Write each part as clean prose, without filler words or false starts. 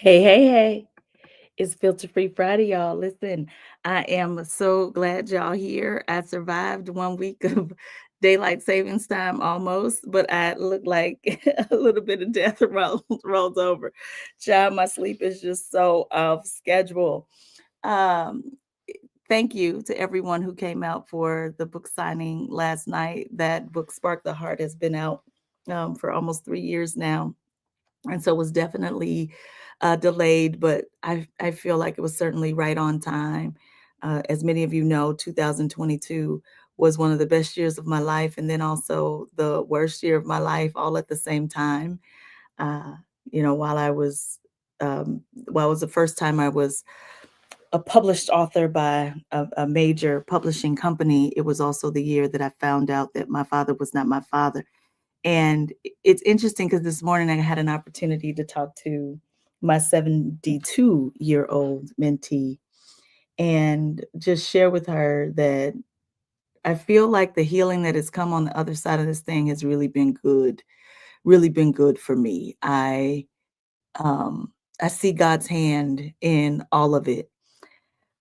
Hey, hey, hey. It's Filter Free Friday, y'all. Listen, I am so glad y'all here. I survived 1 week of daylight savings time almost, but I look like a little bit of death rolls over. Child, my sleep is just so off schedule. Um, Thank you to everyone who came out for the book signing last night. That book, Spark the Heart, has been out for almost 3 years now, and so was definitely delayed, but I feel like it was certainly right on time. As many of you know, 2022 was one of the best years of my life, and then also the worst year of my life, all at the same time. Uh, you know, while it was the first time I was a published author by a major publishing company, it was also the year that I found out that my father was not my father. And it's interesting because this morning I had an opportunity to talk to my 72-year-old mentee and just share with her that I feel like the healing that has come on the other side of this thing has really been good for me. Um I see God's hand in all of it.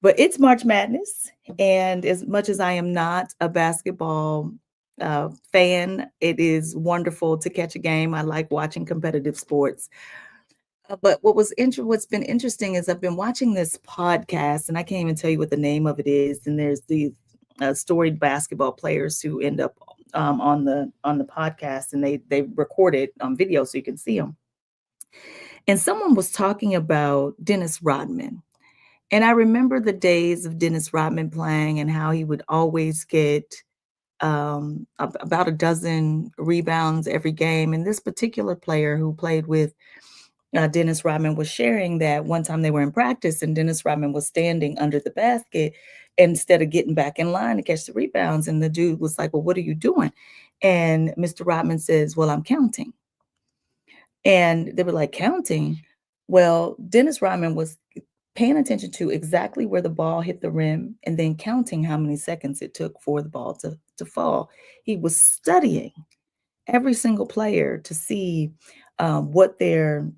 But it's March Madness, and as much as I am not a basketball fan, it is wonderful to catch a game. I like watching competitive sports. But what's been interesting is I've been watching this podcast, and I can't even tell you what the name of it is. And there's these storied basketball players who end up on the podcast, and they record it on video so you can see them. And someone was talking about Dennis Rodman, and I remember the days of Dennis Rodman playing and how he would always get about a dozen rebounds every game. And this particular player who played with Dennis Rodman was sharing that one time they were in practice and Dennis Rodman was standing under the basket instead of getting back in line to catch the rebounds. And the dude was like, "Well, what are you doing?" And Mr. Rodman says, "Well, I'm counting." And they were like, "Counting?" Well, Dennis Rodman was paying attention to exactly where the ball hit the rim and then counting how many seconds it took for the ball to fall. He was studying every single player to see what their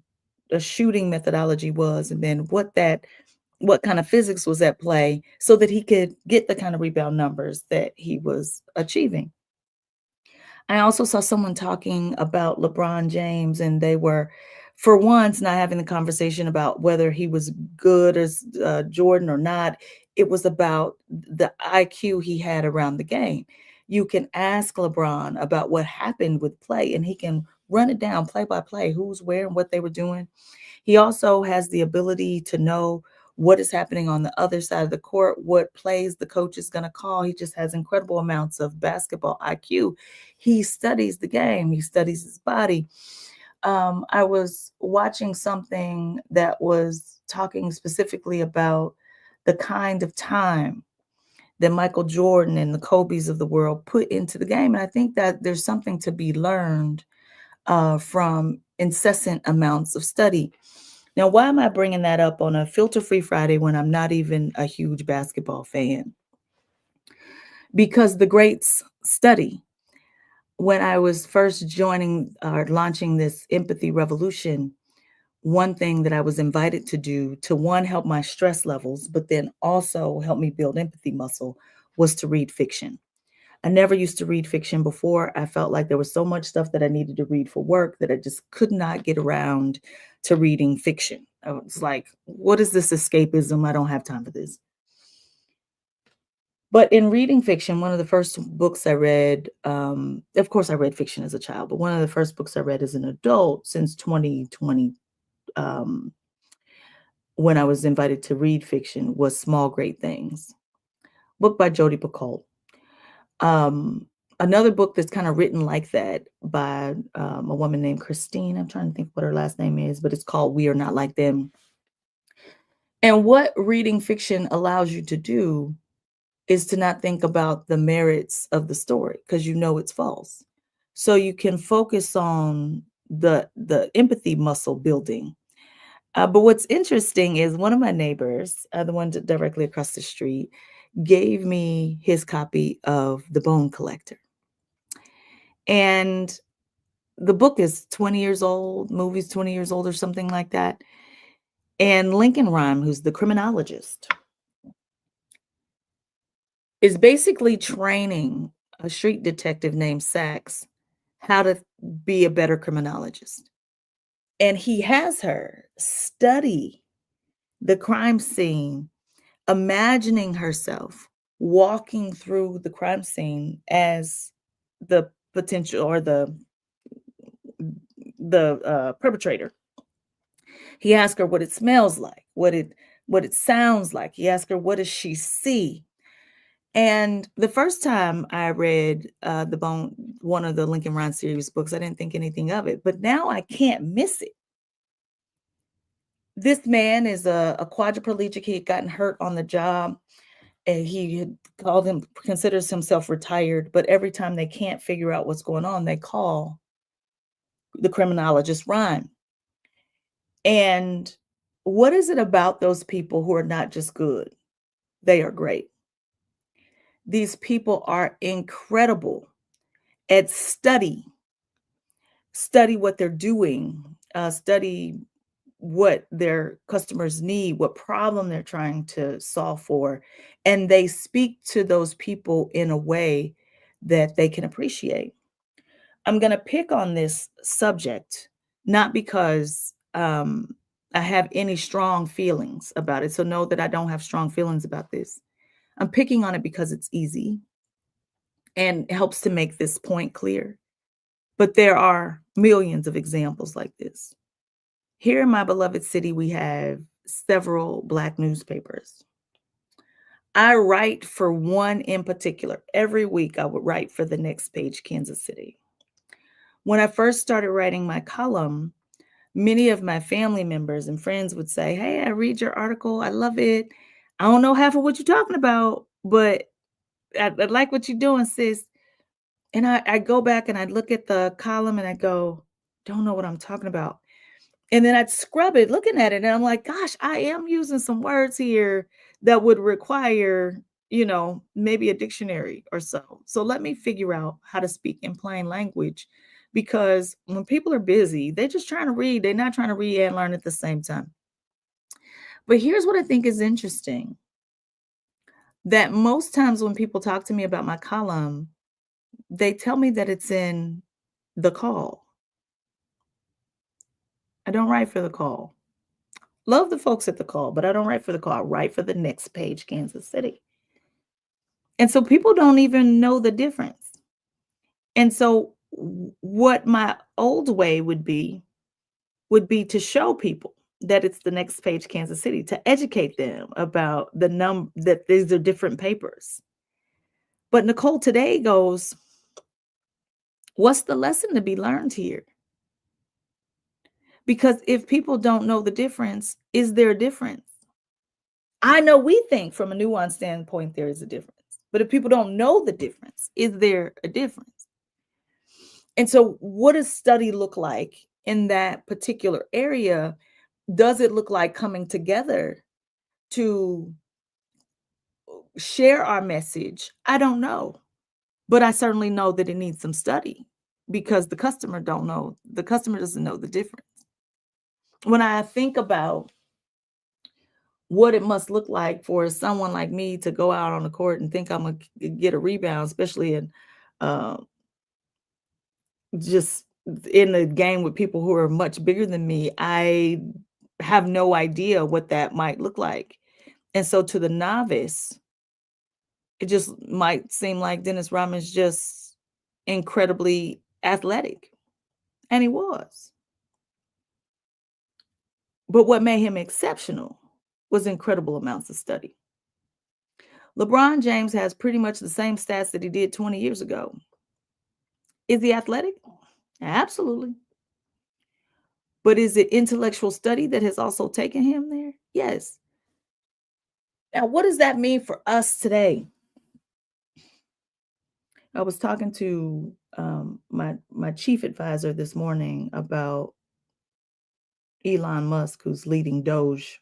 shooting methodology was, and then what kind of physics was at play, so that he could get the kind of rebound numbers that he was achieving. I also saw someone talking about LeBron James, and they were, for once, not having the conversation about whether he was good as Jordan or not. It was about the IQ he had around the game. You can ask LeBron about what happened with play, and he can run it down play by play, who's where and what they were doing. He also has the ability to know what is happening on the other side of the court, what plays the coach is going to call. He just has incredible amounts of basketball IQ. He studies the game, he studies his body. I was watching something that was talking specifically about the kind of time that Michael Jordan and the Kobe's of the world put into the game. And I think that there's something to be learned from incessant amounts of study. Now, why am I bringing that up on a filter free Friday when I'm not even a huge basketball fan? Because the greats study. When I was first joining or launching this empathy revolution, one thing that I was invited to do to one, help my stress levels, but then also help me build empathy muscle was to read fiction. I never used to read fiction before. I felt like there was so much stuff that I needed to read for work that I just could not get around to reading fiction. I was like, what is this escapism? I don't have time for this. But in reading fiction, one of the first books I read, of course, I read fiction as a child, but one of the first books I read as an adult since 2020, um, when I was invited to read fiction, was Small Great Things, book by Jodi Picoult. Um, Another book that's kinda written like that by, a woman named Christine, I'm trying to think what her last name is, but it's called We Are Not Like Them. And what reading fiction allows you to do is to not think about the merits of the story because you know it's false. So you can focus on the empathy muscle building. But what's interesting is one of my neighbors, the one directly across the street, gave me his copy of The Bone Collector. And the book is 20 years old, movie's 20 years old or something like that. And Lincoln Rhyme, who's the criminologist, is basically training a street detective named Sachs how to be a better criminologist. And he has her study the crime scene, imagining herself walking through the crime scene as the potential or the perpetrator. He asked her what it smells like, what it sounds like. He asked her what does she see. And the first time I read the bone one of the Lincoln Rhyme series books, I didn't think anything of it, but now I can't miss it. This man is a quadriplegic. He had gotten hurt on the job, and he had called him considers himself retired, but every time they can't figure out what's going on, they call the criminologist Rhyme. And what is it about those people who are not just good? They are great. These people are incredible at study what they're doing, study what their customers need, what problem they're trying to solve for, and they speak to those people in a way that they can appreciate. I'm going to pick on this subject not because I have any strong feelings about it. So know that I don't have strong feelings about this. I'm picking on it because it's easy and helps to make this point clear. But there are millions of examples like this. Here in my beloved city, we have several Black newspapers. I write for one in particular. Every week, I would write for the Next Page, Kansas City. When I first started writing my column, many of my family members and friends would say, "Hey, I read your article. I love it. I don't know half of what you're talking about, but I like what you're doing, sis." And I go back and I look at the column and I go, "Don't know what I'm talking about." And then I'd scrub it looking at it, and I'm like, "Gosh, I am using some words here that would require, maybe a dictionary or so. So let me figure out how to speak in plain language." Because when people are busy, they're just trying to read. They're not trying to read and learn at the same time. But here's what I think is interesting, that most times when people talk to me about my column, they tell me that it's in the call. I don't write for the call. Love the folks at the call, but I don't write for the call. I write for the Next Page, Kansas City. And so people don't even know the difference. And so what my old way would be to show people that it's the Next Page, Kansas City, to educate them about that these are different papers. But Nicole today goes, what's the lesson to be learned here? Because if people don't know the difference, is there a difference? I know we think from a nuanced standpoint there is a difference. But if people don't know the difference, is there a difference? And so what does study look like in that particular area? Does it look like coming together to share our message? I don't know. But I certainly know that it needs some study because the customer doesn't know the difference. When I think about what it must look like for someone like me to go out on the court and think I'm gonna get a rebound, especially in uh, just in a game with people who are much bigger than me, I have no idea what that might look like. And so to the novice, it just might seem like Dennis Rodman's just incredibly athletic, and he was. But what made him exceptional was incredible amounts of study. LeBron James has pretty much the same stats that he did 20 years ago. Is he athletic? Absolutely. But is it intellectual study that has also taken him there? Yes. Now, what does that mean for us today? I was talking to my chief advisor this morning about Elon Musk, who's leading Doge,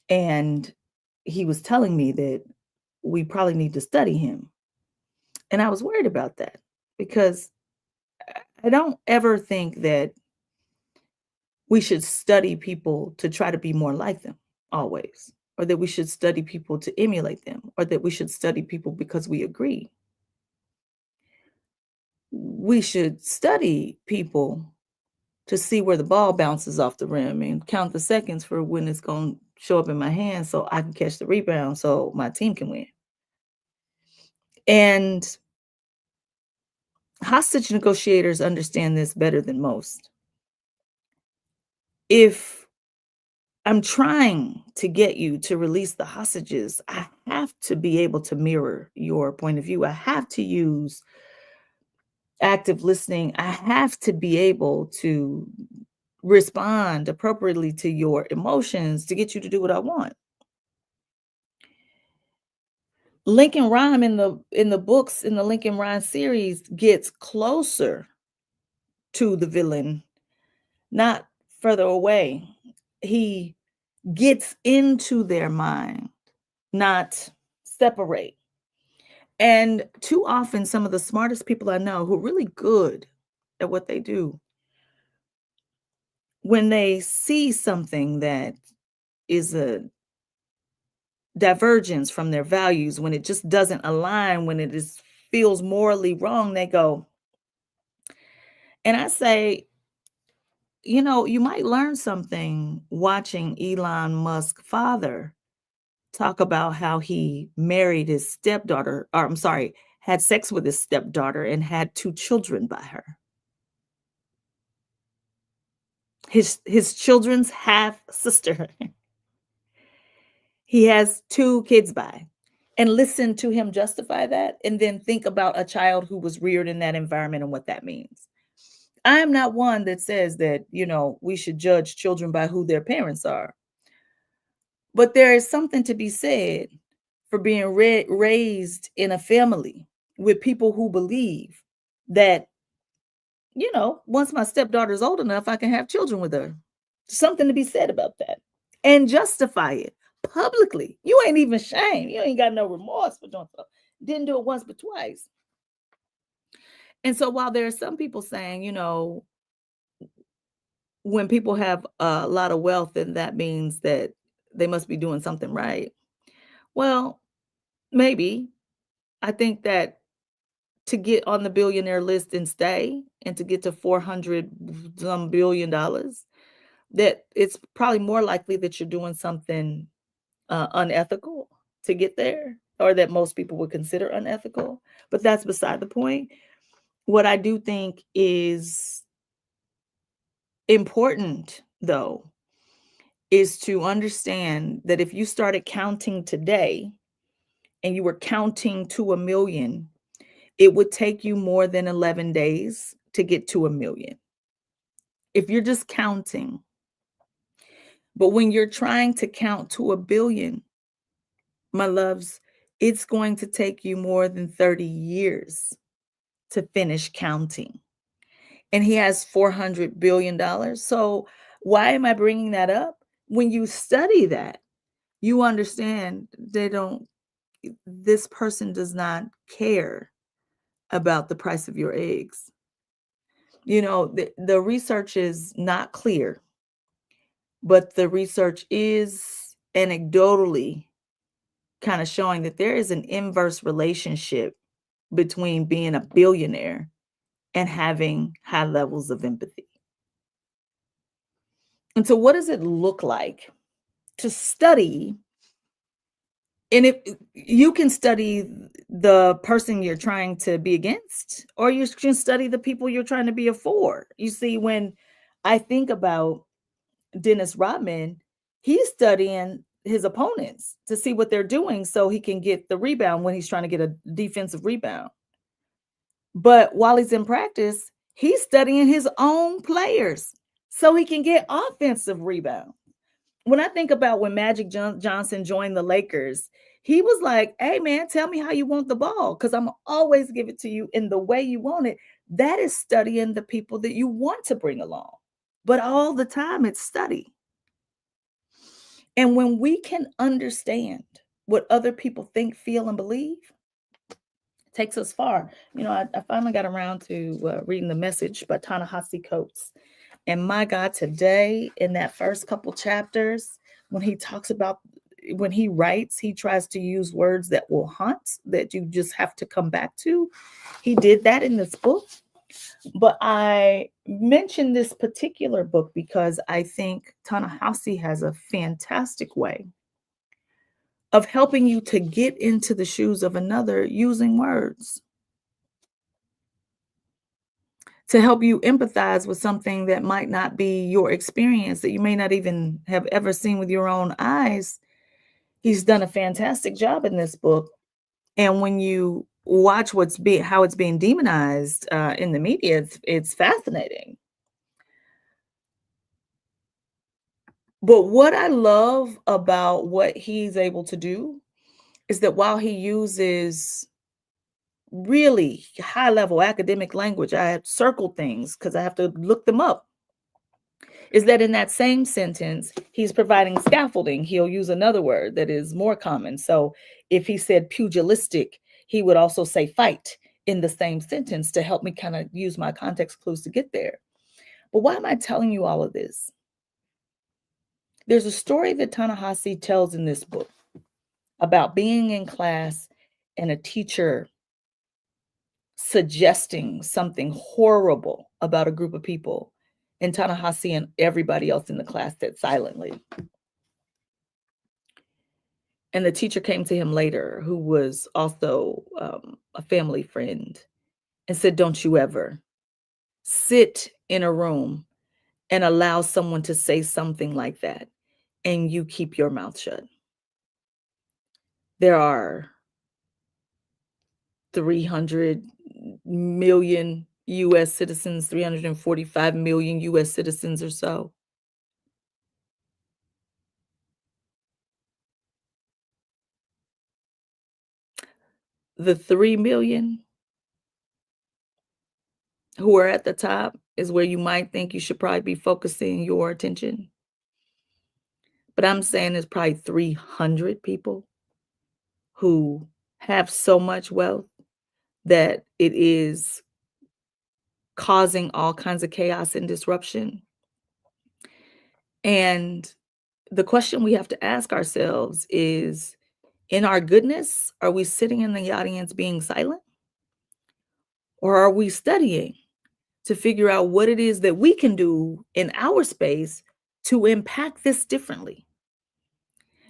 and he was telling me that we probably need to study him. And I was worried about that because I don't ever think that we should study people to try to be more like them always, or that we should study people to emulate them, or that we should study people because we agree. We should study people to see where the ball bounces off the rim and count the seconds for when it's going to show up in my hand so I can catch the rebound so my team can win. And hostage negotiators understand this better than most. If I'm trying to get you to release the hostages, I have to be able to mirror your point of view. I have to use active listening. I have to be able to respond appropriately to your emotions to get you to do what I want. Lincoln Rhyme in the books in the Lincoln Rhyme series gets closer to the villain, not further away. He gets into their mind, not separate. And too often, some of the smartest people I know who are really good at what they do, when they see something that is a divergence from their values, when it just doesn't align, when it is feels morally wrong, they go, and I say, you might learn something watching Elon Musk's father talk about how he married his stepdaughter, or I'm sorry, had sex with his stepdaughter and had 2 children by her. His children's half sister. He has 2 kids by. And listen to him justify that, and then think about a child who was reared in that environment and what that means. I am not one that says that, we should judge children by who their parents are. But there is something to be said for being raised in a family with people who believe that, once my stepdaughter's old enough, I can have children with her. Something to be said about that. And justify it publicly. You ain't even ashamed. You ain't got no remorse for doing so. Didn't do it once but twice. And so while there are some people saying, when people have a lot of wealth, then that means that they must be doing something right. Well, maybe. I think that to get on the billionaire list and stay, and to get to 400 some billion dollars, that it's probably more likely that you're doing something unethical to get there, or that most people would consider unethical. But that's beside the point. What I do think is important, though, is to understand that if you started counting today and you were counting to 1,000,000, it would take you more than 11 days to get to 1,000,000. If you're just counting. But when you're trying to count to 1,000,000,000, my loves, it's going to take you more than 30 years to finish counting. And he has $400 billion. So why am I bringing that up? When you study that, you understand this person does not care about the price of your eggs. The research is not clear, but the research is anecdotally kind of showing that there is an inverse relationship between being a billionaire and having high levels of empathy. And so what does it look like to study? And if you can study the person you're trying to be against, or you can study the people you're trying to be for. You see, when I think about Dennis Rodman, he's studying his opponents to see what they're doing so he can get the rebound when he's trying to get a defensive rebound. But while he's in practice, he's studying his own players so he can get offensive rebound. When I think about when Magic Johnson joined the Lakers, he was like, hey, man, tell me how you want the ball, because I'm always give it to you in the way you want it. That is studying the people that you want to bring along. But all the time, it's study. And when we can understand what other people think, feel, and believe, it takes us far. I finally got around to reading The Message by Ta-Nehisi Coates. And my God, today in that first couple chapters, when he talks about when he writes, he tries to use words that will haunt, that you just have to come back to. He did that in this book. But I mentioned this particular book because I think Ta-Nehisi has a fantastic way of helping you to get into the shoes of another using words, to help you empathize with something that might not be your experience, that you may not even have ever seen with your own eyes. He's done a fantastic job in this book. And when you watch how it's being demonized in the media, it's fascinating. But what I love about what he's able to do is that while he uses really high level academic language, I have circled things because I have to look them up, is that in that same sentence, he's providing scaffolding. He'll use another word that is more common. So if he said pugilistic, he would also say fight in the same sentence to help me kind of use my context clues to get there. But why am I telling you all of this? There's a story that Ta-Nehisi tells in this book about being in class and a teacher suggesting something horrible about a group of people, and Ta-Nehisi and everybody else in the class said silently. And the teacher came to him later, who was also a family friend, and said, "Don't you ever sit in a room and allow someone to say something like that, and you keep your mouth shut." There are 300 million US citizens, 345 million US citizens or so. The 3 million who are at the top is where you might think you should probably be focusing your attention. But I'm saying there's probably 300 people who have so much wealth that it is causing all kinds of chaos and disruption. And the question we have to ask ourselves is, in our goodness, are we sitting in the audience being silent? Or are we studying to figure out what it is that we can do in our space to impact this differently?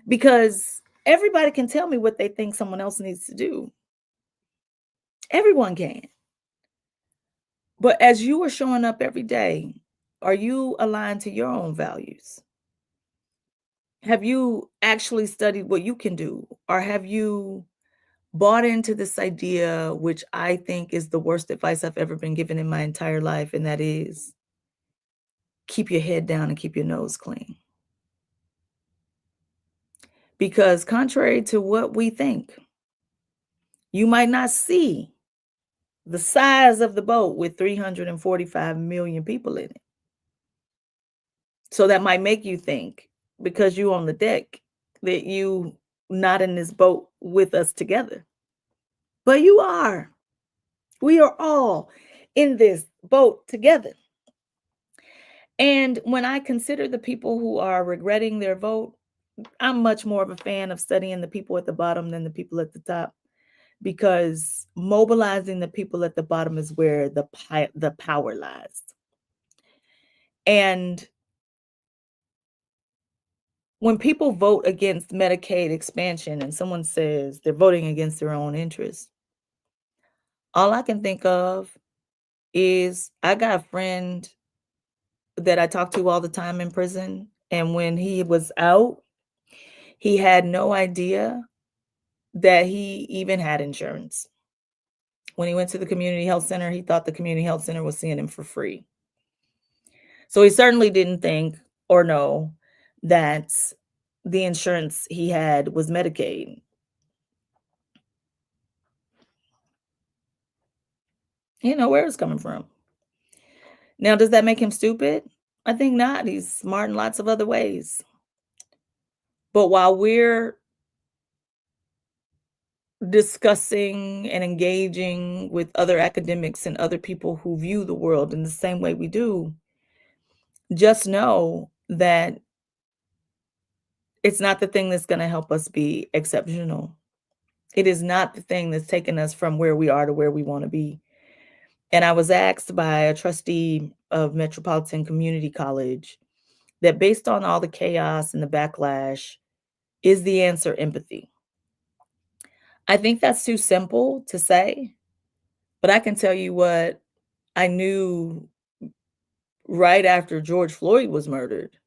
Because everybody can tell me what they think someone else needs to do. Everyone can. But as you are showing up every day, are you aligned to your own values? Have you actually studied what you can do? Or have you bought into this idea, which I think is the worst advice I've ever been given in my entire life, and that is keep your head down and keep your nose clean? Because contrary to what we think, you might not see the size of the boat with 345 million people in it. So that might make you think, because you on the deck, that you not in this boat with us together. But you are. We are all in this boat together. And when I consider the people who are regretting their vote, I'm much more of a fan of studying the people at the bottom than the people at the top, because mobilizing the people at the bottom is where the power lies. And when people vote against Medicaid expansion and someone says they're voting against their own interests, all I can think of is I got a friend that I talk to all the time in prison. And when he was out, he had no idea that he even had insurance. When he went to the community health center, he thought the community health center was seeing him for free. So he certainly didn't think or know that the insurance he had was Medicaid. He didn't know where it was coming from. Now, does that make him stupid? I think not. He's smart in lots of other ways. But while we're discussing and engaging with other academics and other people who view the world in the same way we do, just know that it's not the thing that's going to help us be exceptional. It is not the thing that's taking us from where we are to where we want to be. And I was asked by a trustee of Metropolitan Community College that based on all the chaos and the backlash, is the answer empathy? I think that's too simple to say, but I can tell you what I knew right after George Floyd was murdered,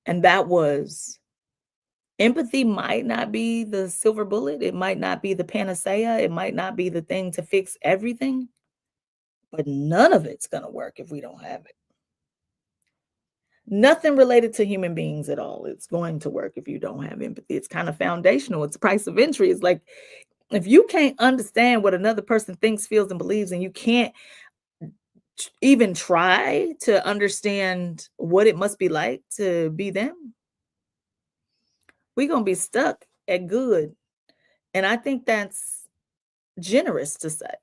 and that was empathy might not be the silver bullet, it might not be the panacea, it might not be the thing to fix everything, but none of it's gonna work if we don't have it. Nothing related to human beings at all. It's going to work if you don't have empathy. It's kind of foundational. It's a price of entry. It's like if you can't understand what another person thinks, feels, and believes, and you can't even try to understand what it must be like to be them, we're going to be stuck at good. And I think that's generous to say.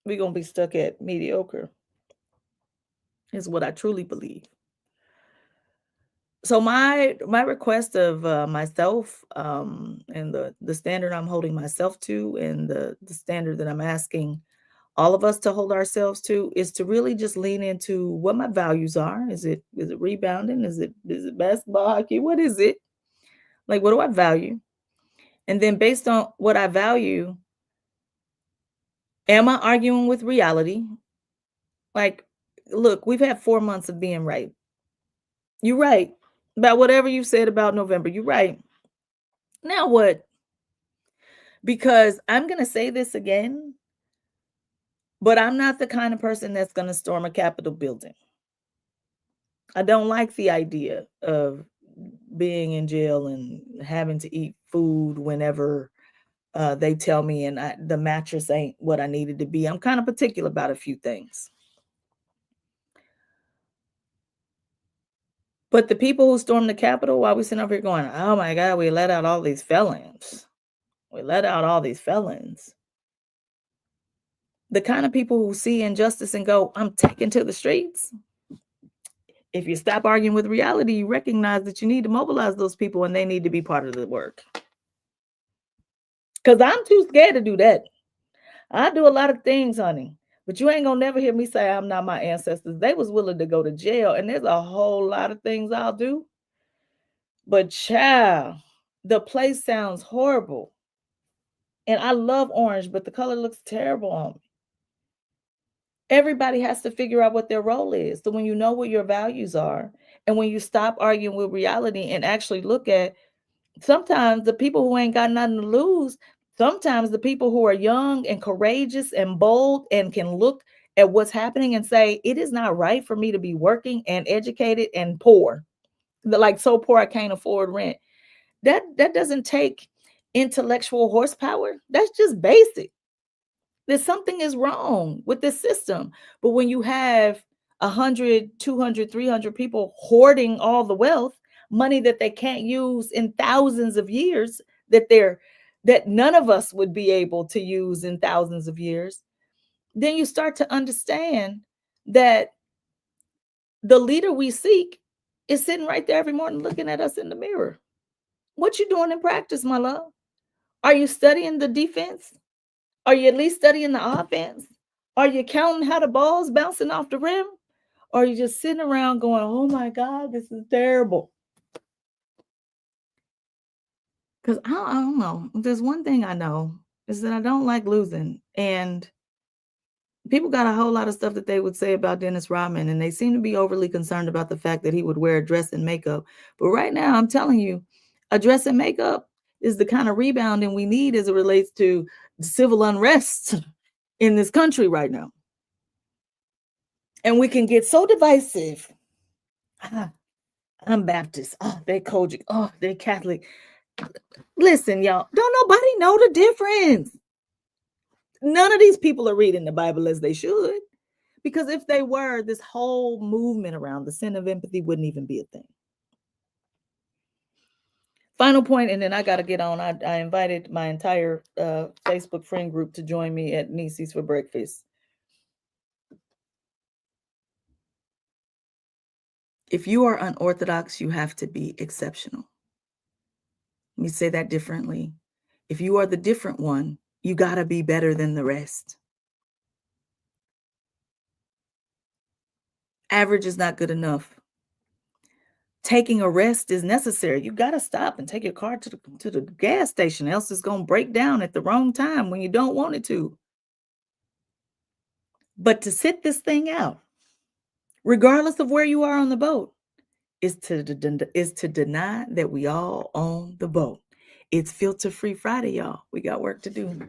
We're going to be stuck at mediocre, is what I truly believe. So my request of myself and the standard I'm holding myself to and the standard that I'm asking all of us to hold ourselves to is to really just lean into what my values are. Is it rebounding? Is it basketball, hockey? What is it? Like what do I value? And then based on what I value, am I arguing with reality? Like, look, we've had 4 months of being right. You're right. About whatever you said about November, you're right. Now what? Because I'm going to say this again, but I'm not the kind of person that's going to storm a Capitol building. I don't like the idea of being in jail and having to eat food whenever they tell me and the mattress ain't what I needed to be. I'm kind of particular about a few things. But the people who stormed the Capitol, while we sitting over here going, oh my God, we let out all these felons. We let out all these felons. The kind of people who see injustice and go, I'm taking to the streets. If you stop arguing with reality, you recognize that you need to mobilize those people and they need to be part of the work. Because I'm too scared to do that. I do a lot of things, honey. But you ain't gonna never hear me say I'm not my ancestors. They was willing to go to jail, and there's a whole lot of things I'll do. But child, the place sounds horrible. And I love orange, but the color looks terrible on me. Everybody has to figure out what their role is. So when you know what your values are, and when you stop arguing with reality and actually look at sometimes the people who ain't got nothing to lose, sometimes the people who are young and courageous and bold and can look at what's happening and say, it is not right for me to be working and educated and poor. Like so poor I can't afford rent. That doesn't take intellectual horsepower. That's just basic. That something is wrong with this system. But when you have 100, 200, 300 people hoarding all the wealth, money that they can't use in thousands of years, that none of us would be able to use in thousands of years, then you start to understand that the leader we seek is sitting right there every morning looking at us in the mirror. What you doing in practice, my love? Are you studying the defense? Are you at least studying the offense? Are you counting how the ball's bouncing off the rim? Or are you just sitting around going, oh my God, this is terrible? Because I don't know. There's one thing I know is that I don't like losing. And people got a whole lot of stuff that they would say about Dennis Rodman, and they seem to be overly concerned about the fact that he would wear a dress and makeup. But right now, I'm telling you, a dress and makeup is the kind of rebounding we need as it relates to civil unrest in this country right now. And we can get so divisive. Ah, I'm Baptist. Oh, they're Kojic. Oh, they're Catholic. Listen, y'all, don't nobody know the difference. None of these people are reading the Bible as they should. Because if they were, this whole movement around the sin of empathy wouldn't even be a thing. Final point, and then I got to get on. I invited my entire Facebook friend group to join me at Nisi's for breakfast. If you are unorthodox, you have to be exceptional. Let me say that differently. If you are the different one, you got to be better than the rest. Average is not good enough. Taking a rest is necessary. You got to stop and take your car to the gas station, else it's going to break down at the wrong time when you don't want it to. But to sit this thing out, regardless of where you are on the boat, is to deny that we all own the boat. It's filter free Friday, y'all. We got work to do.